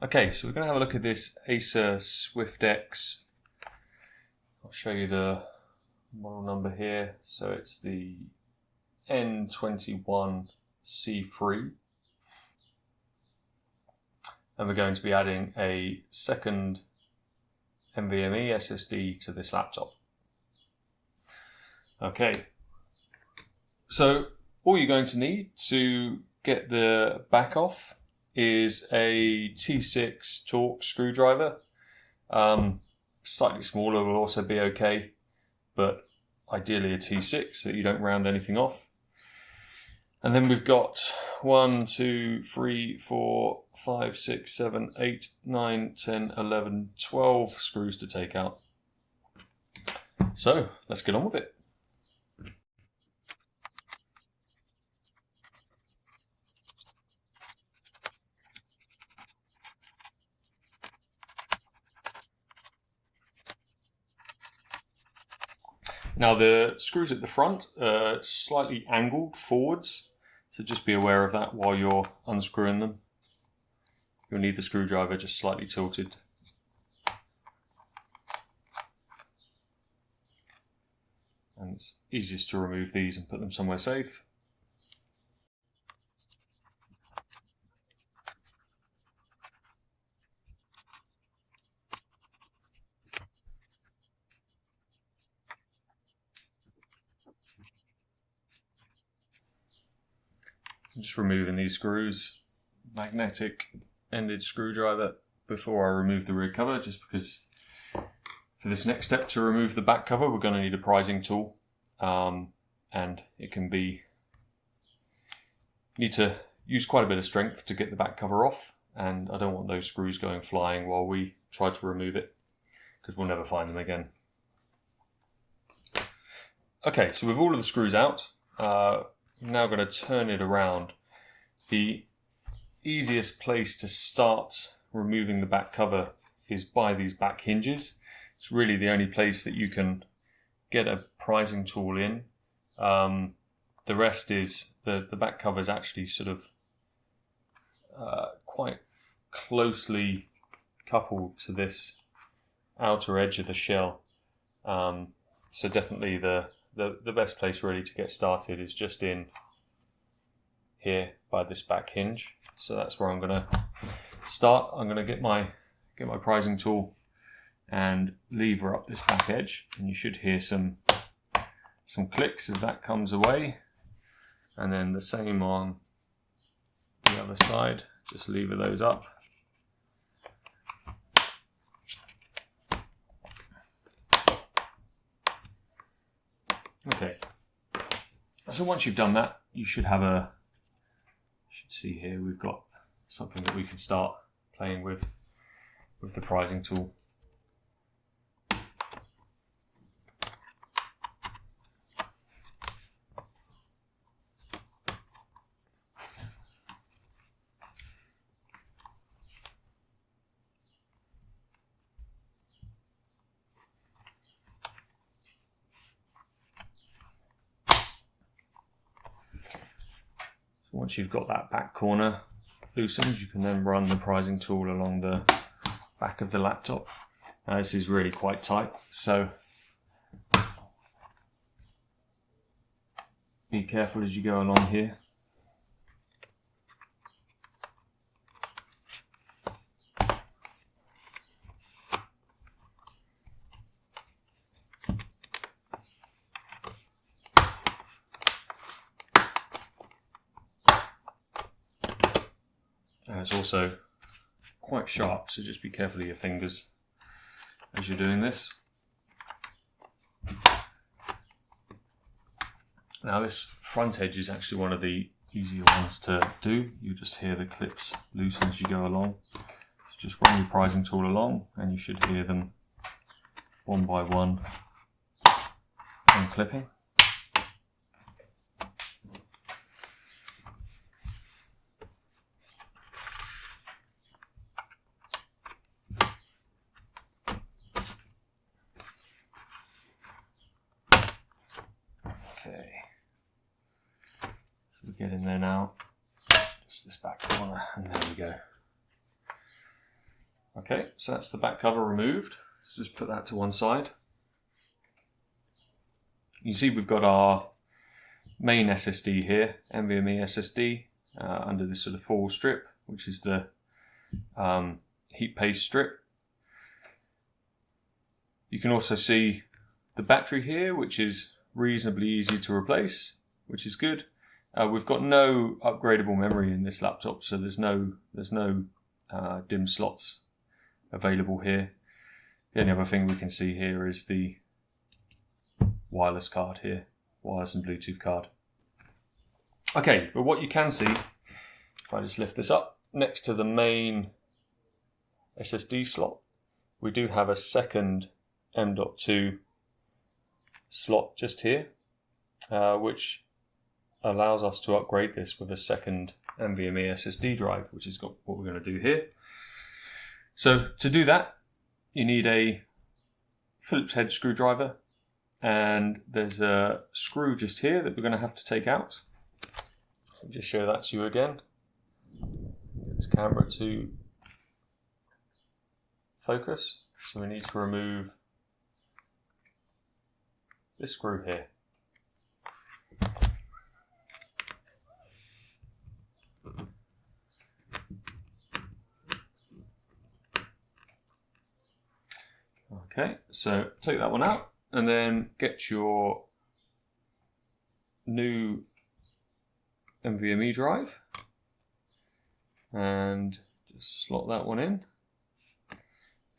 Okay, so we're going to have a look at this Acer SwiftX. I'll show you the model number here. So it's the N21C3. And we're going to be adding a second NVMe SSD to this laptop. Okay, so all you're going to need to get the back off is a T6 Torx screwdriver. Slightly smaller will also be okay, but ideally a T6 so that you don't round anything off. And then we've got 1, 2, 3, 4, 5, 6, 7, 8, 9, 10, 11, 12 screws to take out. So let's get on with it. Now the screws at the front are slightly angled forwards, so just be aware of that while you're unscrewing them. You'll need the screwdriver just slightly tilted. And it's easiest to remove these and put them somewhere safe. Just removing these screws, magnetic ended screwdriver before I remove the rear cover, just because for this next step to remove the back cover we're going to need a prizing tool, and it can be, need to use quite a bit of strength to get the back cover off, and I don't want those screws going flying while we try to remove it, because we'll never find them again. Okay, so with all of the screws out, I'm now going to turn it around. The easiest place to start removing the back cover is by these back hinges. It's really the only place that you can get a prizing tool in. The rest is, the back cover is actually sort of quite closely coupled to this outer edge of the shell. So definitely the best place really to get started is just in here by this back hinge. So that's where I'm going to start. I'm going to get my prizing tool and lever up this back edge, and you should hear some clicks as that comes away. And then the same on the other side, just lever those up. Okay, so once you've done that, you should have you should see here we've got something that we can start playing with the prizing tool. Once you've got that back corner loosened, you can then run the prizing tool along the back of the laptop. Now this is really quite tight, so be careful as you go along here. And it's also quite sharp, so just be careful of your fingers as you're doing this. Now this front edge is actually one of the easier ones to do. You just hear the clips loosen as you go along. So just run your prizing tool along and you should hear them one by one unclipping. Okay, so we get in there now, just this back corner, and there we go. Okay, so that's the back cover removed. Let's just put that to one side. You see we've got our main SSD here, NVMe SSD, under this sort of full strip, which is the heat paste strip. You can also see the battery here, which is reasonably easy to replace, which is good. We've got no upgradable memory in this laptop, so there's no DIMM slots available here. The only other thing we can see here is the wireless card here, wireless and Bluetooth card. Okay, but what you can see, if I just lift this up, next to the main SSD slot, we do have a second M.2 slot just here, which allows us to upgrade this with a second NVMe SSD drive, which is what we're going to do here. So to do that, you need a Phillips head screwdriver, and there's a screw just here that we're going to have to take out. I'll just show that to you again. Get this camera to focus. So we need to remove this screw here. Okay, so take that one out and then get your new NVMe drive and just slot that one in.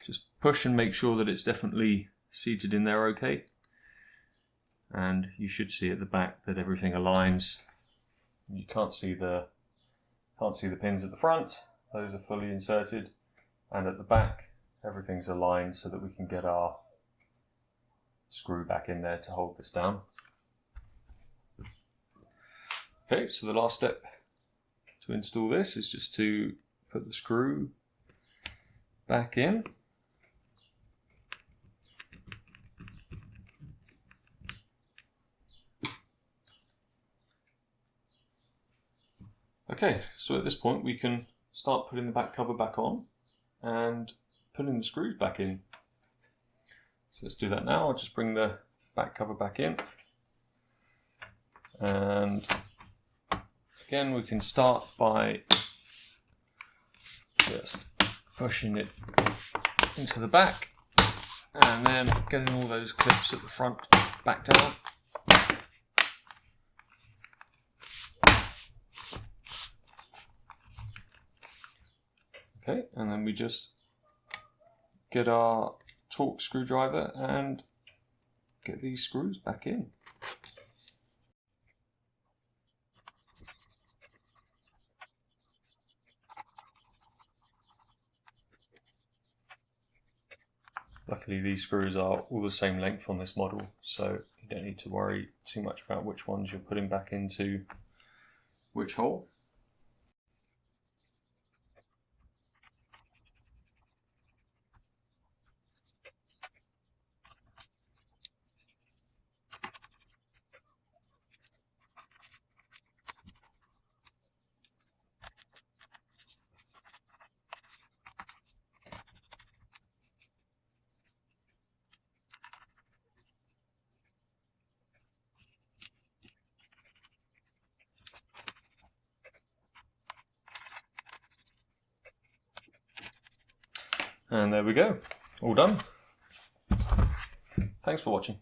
Just push and make sure that it's definitely seated in there okay. And you should see at the back that everything aligns. You can't see the pins at the front, those are fully inserted, and at the back everything's aligned so that we can get our screw back in there to hold this down. Okay, so the last step to install this is just to put the screw back in. Okay, so at this point we can start putting the back cover back on and putting the screws back in. So let's do that now. I'll just bring the back cover back in, and again we can start by just pushing it into the back and then getting all those clips at the front back down. Okay, and then we just get our Torx screwdriver and get these screws back in. Luckily these screws are all the same length on this model, so you don't need to worry too much about which ones you're putting back into which hole. And there we go, all done. Thanks for watching.